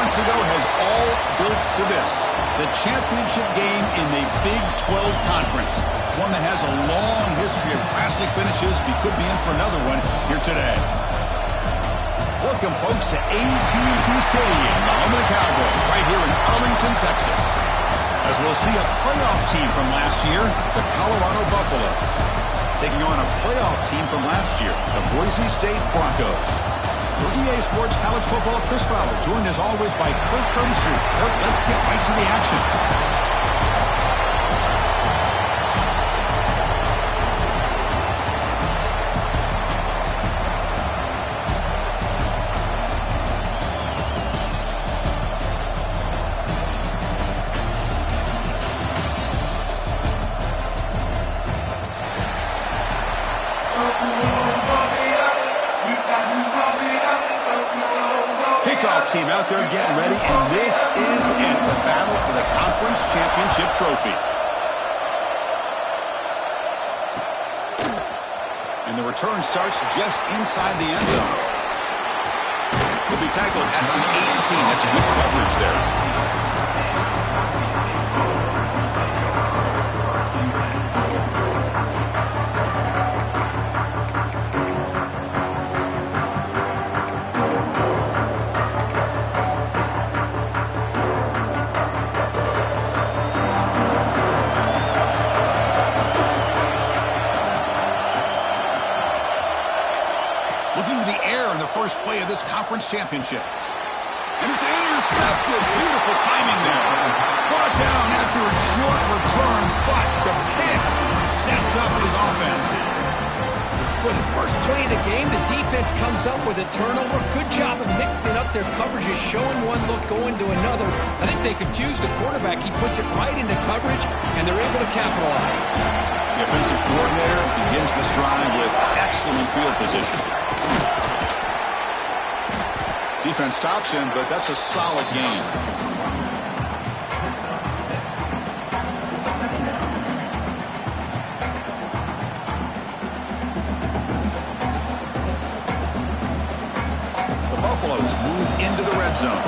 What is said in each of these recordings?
months ago has all built for this. The championship game in the Big 12 Conference. One that has a long history of classic finishes. We could be in for another one here today. Welcome, folks, to AT&T Stadium, the home of the Cowboys, right here in Arlington, Texas. As we'll see a playoff team from last year, the Colorado Buffaloes, taking on a playoff team from last year, the Boise State Broncos. For EA Sports College Football, Chris Fowler, joined as always by Kurt Kirby. Kurt, let's get right to the action. Team out there getting ready, and this is it, the battle for the conference championship trophy. And the return starts just inside the end zone. He'll be tackled at the 18. That's good coverage there. First play of this conference championship. And it's intercepted. Beautiful timing there. Brought down after a short return, but the pick sets up his offense. For the first play of the game, the defense comes up with a turnover. Good job of mixing up their coverages, showing one look, going to another. I think they confused the quarterback. He puts it right into coverage, and they're able to capitalize. The offensive coordinator begins this drive with excellent field position. Defense stops him, but that's a solid gain. The Buffaloes move into the red zone.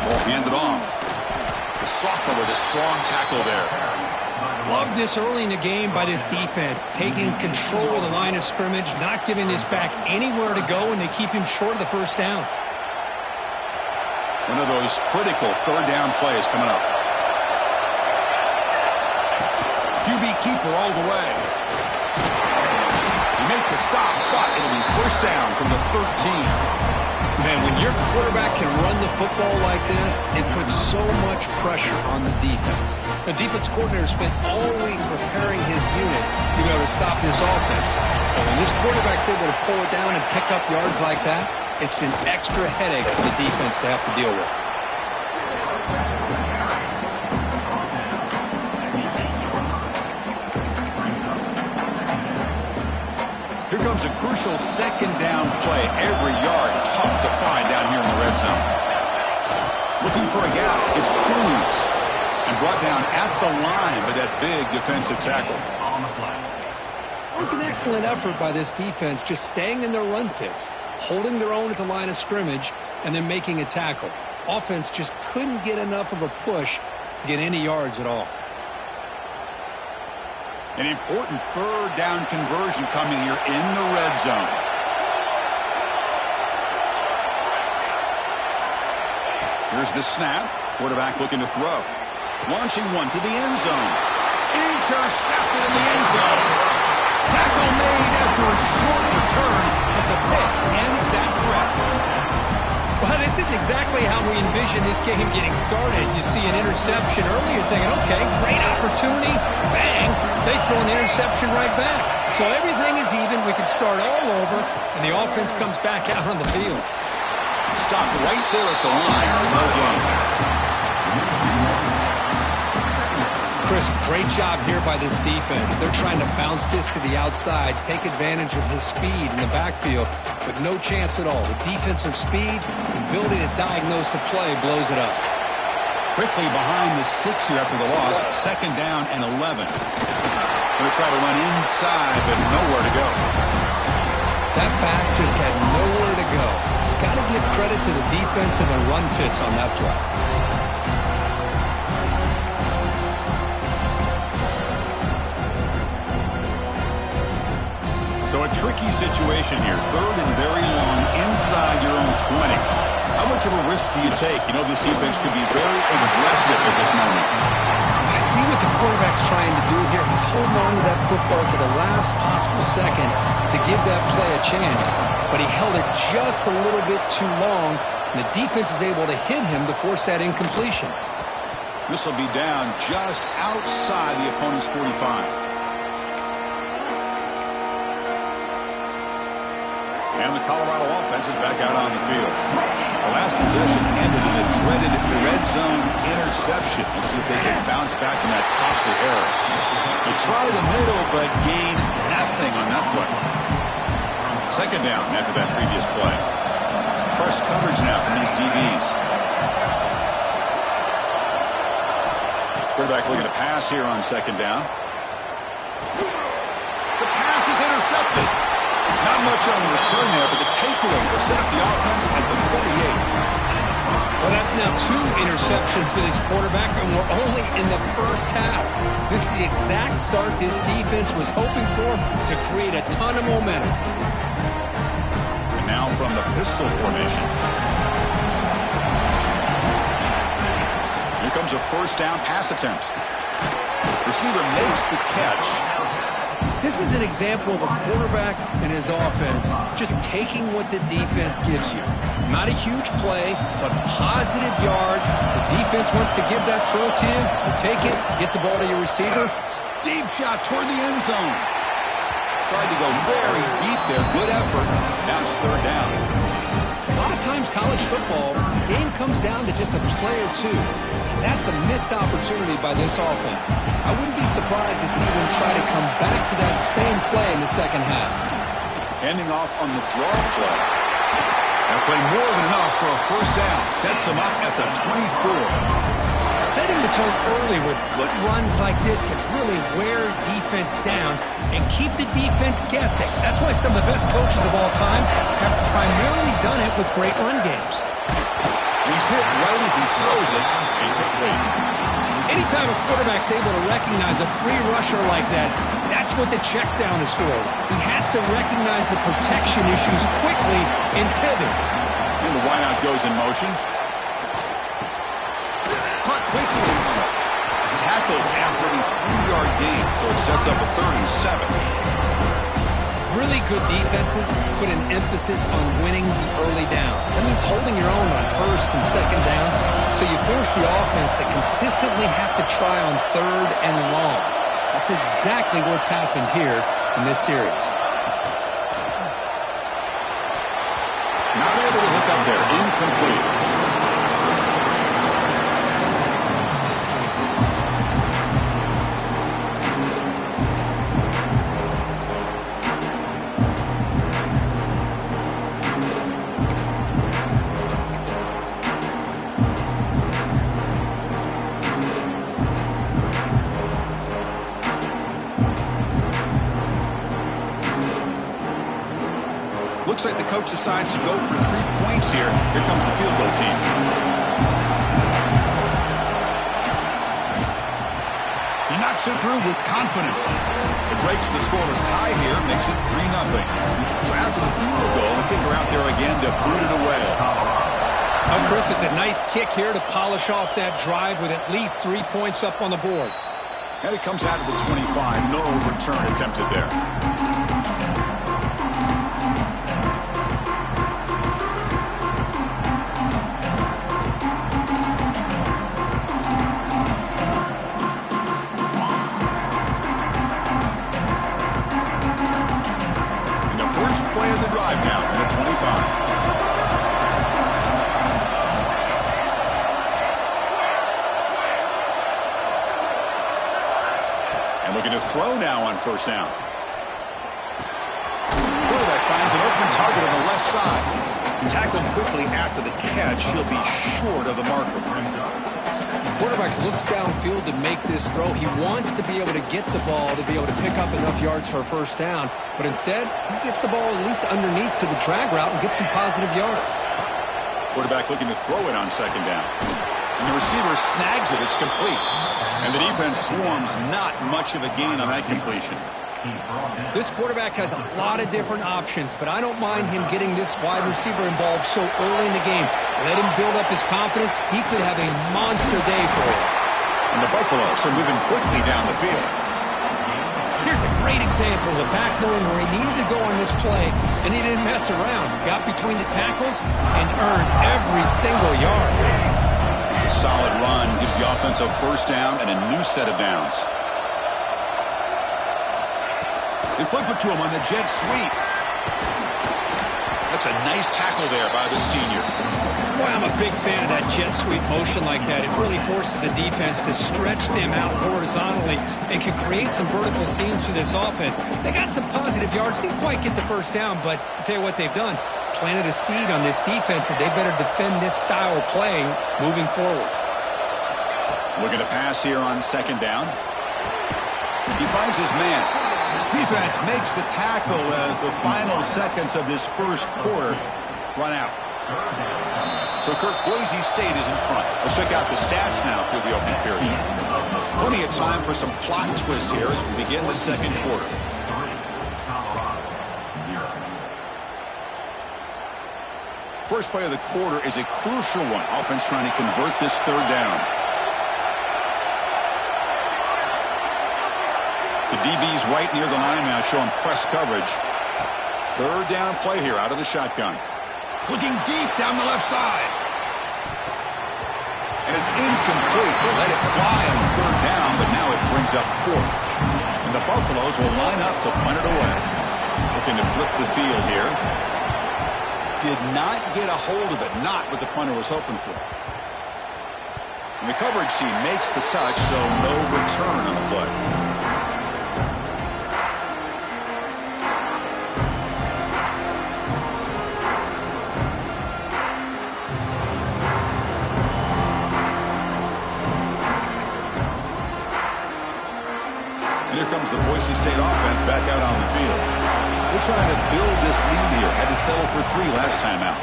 Ball handed off. The sophomore with a strong tackle there. Love this early in the game by this defense, taking control of the line of scrimmage, not giving this back anywhere to go, and they keep him short of the first down. One of those critical third down plays coming up. QB keeper all the way. You make the stop, but it'll be first down from the 13. Man, when your quarterback can run the football like this, it puts so much pressure on the defense. The defense coordinator spent all week preparing his unit to be able to stop this offense. But when this quarterback's able to pull it down and pick up yards like that, it's an extra headache for the defense to have to deal with. Here comes a crucial second down play. Every yard tough to find down here in the red zone. Looking for a gap. It's Cruz. And brought down at the line by that big defensive tackle. It was an excellent effort by this defense, just staying in their run fits, holding their own at the line of scrimmage, and then making a tackle. Offense just couldn't get enough of a push to get any yards at all. An important third down conversion coming here in the red zone. Here's the snap. Quarterback looking to throw. Launching one to the end zone. Intercepted in the end zone. Tackle made after a short return, but the pick ends that threat. Well, this isn't exactly how we envision this game getting started. You see an interception early, you're thinking, okay, great opportunity. Bang, they throw an interception right back. So everything is even. We could start all over, and the offense comes back out on the field. Stop right there at the line. No gain. Chris, great job here by this defense. They're trying to bounce this to the outside, take advantage of his speed in the backfield, but no chance at all. The defensive speed, ability to diagnose the play, blows it up. Quickly behind the sticks here after the loss. Second down and 11. Going to try to run inside, but nowhere to go. That back just had nowhere to go. got to give credit to the defense and the run fits on that play. So a tricky situation here. 3rd and very long inside your own 20. How much of a risk do you take? You know, this defense could be very aggressive at this moment. I see what the quarterback's trying to do here. He's holding on to that football to the last possible second to give that play a chance. But he held it just a little bit too long, and the defense is able to hit him to force that incompletion. This will be down just outside the opponent's 45. And the Colorado offense is back out on the field. The last possession ended in a dreaded red zone interception. Let's see if they can bounce back from that costly error. They try the middle, but gain nothing on that play. 2nd down after that previous play. It's press coverage now from these DBs. Quarterback looking to pass here on 2nd down. The pass is intercepted. Not much on the return there, but the takeaway will set up the offense at the 38. Well, that's now 2 interceptions for this quarterback, and we're only in the first half. This is the exact start this defense was hoping for to create a ton of momentum. And now from the pistol formation. Here comes a 1st down pass attempt. Receiver makes the catch. This is an example of a quarterback and his offense just taking what the defense gives you. Not a huge play, but positive yards. The defense wants to give that throw to you. You take it, get the ball to your receiver. Deep shot toward the end zone. Tried to go very deep there. Good effort. Now it's 3rd down. A lot of times college football, the game comes down to just a play or two. And that's a missed opportunity by this offense. I wouldn't be surprised to see them try to come back to that same play in the 2nd half. Handing off on the draw play. That play more than enough for a 1st down. Sets him up at the 24. Setting the tone early with good runs like this can really wear defense down and keep the defense guessing. That's why some of the best coaches of all time have primarily done it with great run games. He's hit right as he throws it. Incomplete. Anytime a quarterback's able to recognize a free rusher like that, that's what the check down is for. He has to recognize the protection issues quickly and pivot. And the wideout goes in motion. Caught quickly. Tackled after the 3-yard gain, so it sets up a 3rd and 7. Really good defenses put an emphasis on winning the early downs. That means holding your own on 1st and 2nd down, so you force the offense to consistently have to try on 3rd and long. That's exactly what's happened here in this series. Not able to hook up there. Incomplete. Looks like the coach decides to go for 3 points here. Here comes the field goal team. He knocks it through with confidence. It breaks the scoreless tie here, makes it 3-0. So after the field goal, the kicker out there again to boot it away. Oh, Chris, it's a nice kick here to polish off that drive with at least 3 points up on the board. And it comes out of the 25. No return attempted there. Play of the drive now from the 25. And looking to throw now on 1st down. Quarterback finds an open target on the left side. Tackled quickly after the catch. He'll be short of the marker. quarterback looks downfield to make this throw. He wants to be able to get the ball to be able to pick up enough yards for a first down. But instead, he gets the ball at least underneath to the drag route and gets some positive yards. Quarterback looking to throw it on second down. And the receiver snags it. It's complete. And the defense swarms. Not much of a gain on that completion. This quarterback has a lot of different options, but I don't mind him getting this wide receiver involved so early in the game. Let him build up his confidence. He could have a monster day for him. And the Buffaloes are moving quickly down the field. Here's a great example of the back knowing where he needed to go on this play, and he didn't mess around. Got between the tackles and earned every single yard. It's a solid run. Gives the offense a first down and a new set of downs. They flip it to him on the jet sweep. That's a nice tackle there by the senior. Boy, I'm a big fan of that jet sweep motion like that. It really forces the defense to stretch them out horizontally and can create some vertical seams for this offense. They got some positive yards. Didn't quite get the first down, but I'll tell you what they've done. Planted a seed on this defense, and they better defend this style of playing moving forward. Looking to pass here on second down. He finds his man. Defense makes the tackle as the final seconds of this first quarter run out. So Kirk, Boise State is in front. Let's check out the stats now through the opening period. Plenty of time for some plot twists here as we begin the second quarter. First play of the quarter is a crucial one. Offense trying to convert this third down. The DB's right near the line now, showing press coverage. Third down play here out of the shotgun. Looking deep down the left side. And it's incomplete. They let it fly on third down, but now it brings up fourth. And the Buffaloes will line up to punt it away. Looking to flip the field here. Did not get a hold of it. Not what the punter was hoping for. And the coverage team makes the touch, so no return on the play. Here comes the Boise State offense back out on the field. They're trying to build this lead here. Had to settle for 3 last time out.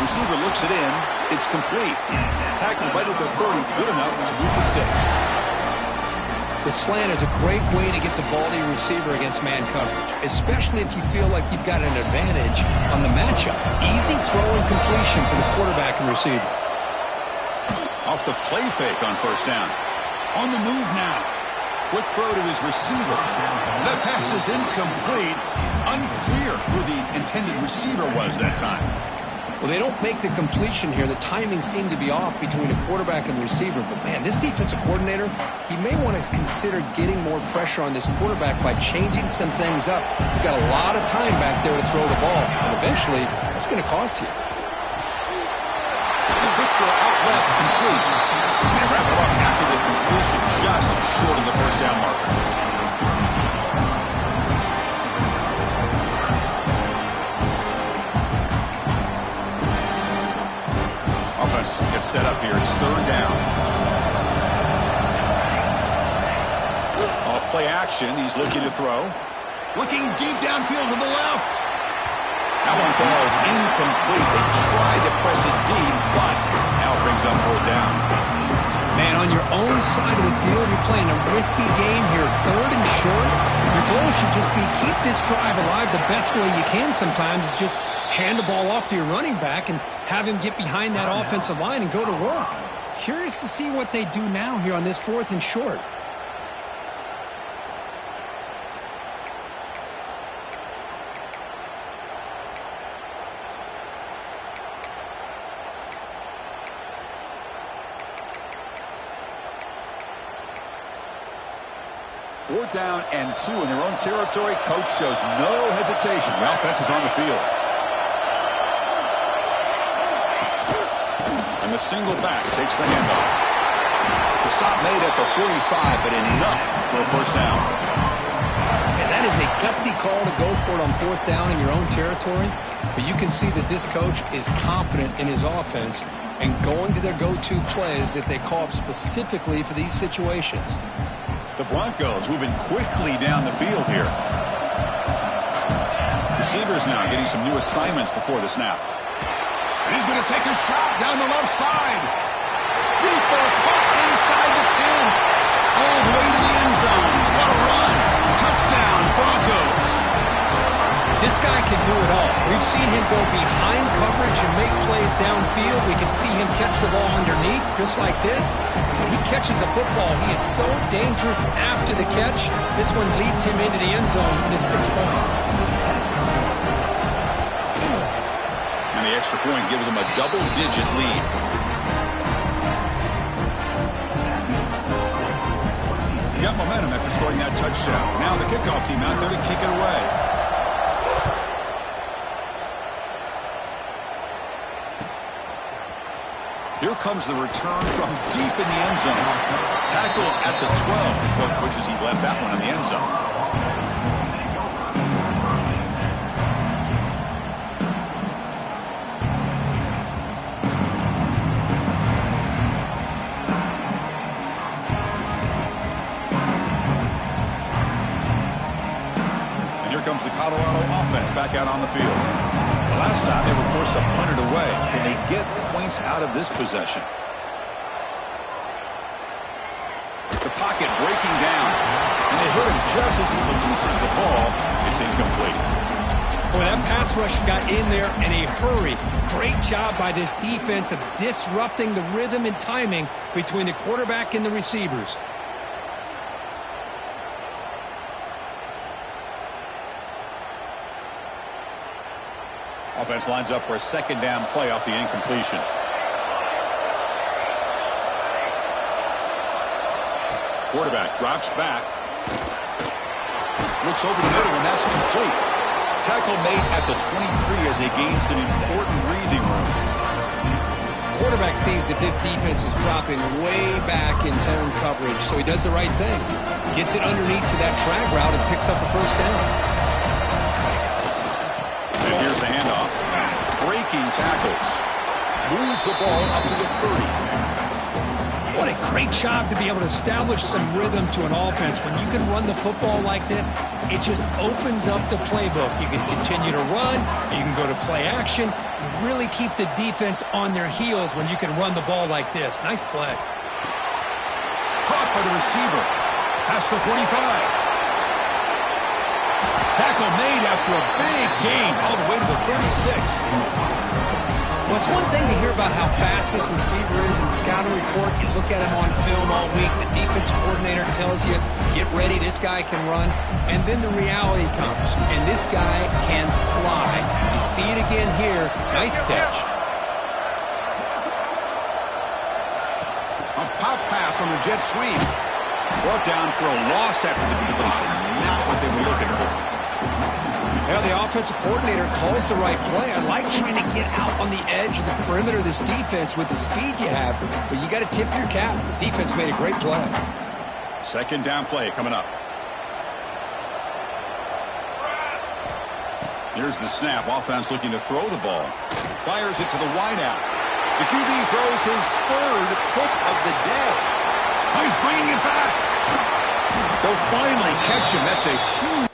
Receiver looks it in. It's complete. Tackled right at the 30. Good enough to move the sticks. The slant is a great way to get the ball to your receiver against man coverage, especially if you feel like you've got an advantage on the matchup. Easy throw and completion for the quarterback and receiver. Off the play fake on first down. On the move now. Quick throw to his receiver. That pass is incomplete. Unclear who the intended receiver was that time. Well, they don't make the completion here. The timing seemed to be off between a quarterback and receiver. But, man, this defensive coordinator, he may want to consider getting more pressure on this quarterback by changing some things up. He's got a lot of time back there to throw the ball. And eventually, that's going to cost you. Quick throw out left, complete. They wrap it up after the completion, just short of the first down marker. Offense gets set up here. It's third down. Off play action. He's looking to throw. Looking deep downfield to the left. That one falls incomplete. They tried to press it deep, but now it brings up fourth down. Man, on your own side of the field, you're playing a risky game here. Third and short. Your goal should just be keep this drive alive the best way you can sometimes is just hand the ball off to your running back and have him get behind that offensive line and go to work. Curious to see what they do now here on this fourth and short. Fourth down and 2 in their own territory. Coach shows no hesitation. The offense is on the field. And the single back takes the handoff. The stop made at the 45, but enough for a first down. And that is a gutsy call to go for it on fourth down in your own territory. But you can see that this coach is confident in his offense. and going to their go-to plays that they call up specifically for these situations. The Broncos moving quickly down the field here. Receivers now getting some new assignments before the snap. And he's going to take a shot down the left side. Deep ball caught inside the 10. All the way to the end zone. What a run. Touchdown, Broncos. This guy can do it all. We've seen him go behind coverage and make plays downfield. We can see him catch the ball underneath, just like this. And when he catches a football, he is so dangerous after the catch. This one leads him into the end zone for the 6 points. And the extra point gives him a double-digit lead. Got momentum after scoring that touchdown. Now the kickoff team out there to kick it away. Here comes the return from deep in the end zone. Tackle at the 12. The coach wishes he left that one in the end zone. Comes the Colorado offense back out on the field. The last time they were forced to punt it away. Can they get points out of this possession? The pocket breaking down. And they hit him just as he releases the ball. It's incomplete. Boy, that pass rush got in there in a hurry. Great job by this defense of disrupting the rhythm and timing between the quarterback and the receivers. Offense lines up for a second down play off the incompletion. Quarterback drops back. Looks over the middle, and that's complete. Tackle made at the 23 as they gain some important breathing room. Quarterback sees that this defense is dropping way back in zone coverage, so he does the right thing. Gets it underneath to that drag route and picks up a first down. And here's the handoff. Breaking tackles. Moves the ball up to the 30. What a great job to be able to establish some rhythm to an offense. When you can run the football like this, it just opens up the playbook. You can continue to run. You can go to play action. You really keep the defense on their heels when you can run the ball like this. Nice play. Caught by the receiver. Past the 45. Tackle made after a big gain all the way to the 36. Well, it's one thing to hear about how fast this receiver is in the scouting report. You look at him on film all week. The defense coordinator tells you, get ready, this guy can run. And then the reality comes, and this guy can fly. You see it again here. Nice catch. A pop pass on the jet sweep. Brought down for a loss after the completion. Not what they were looking for. Yeah, the offensive coordinator calls the right play. I like trying to get out on the edge of the perimeter of this defense with the speed you have, but you got to tip your cap. The defense made a great play. Second down play coming up. Here's the snap. Offense looking to throw the ball. Fires it to the wideout. The QB throws his third pick of the day. Oh, he's bringing it back. They'll finally catch him. That's a huge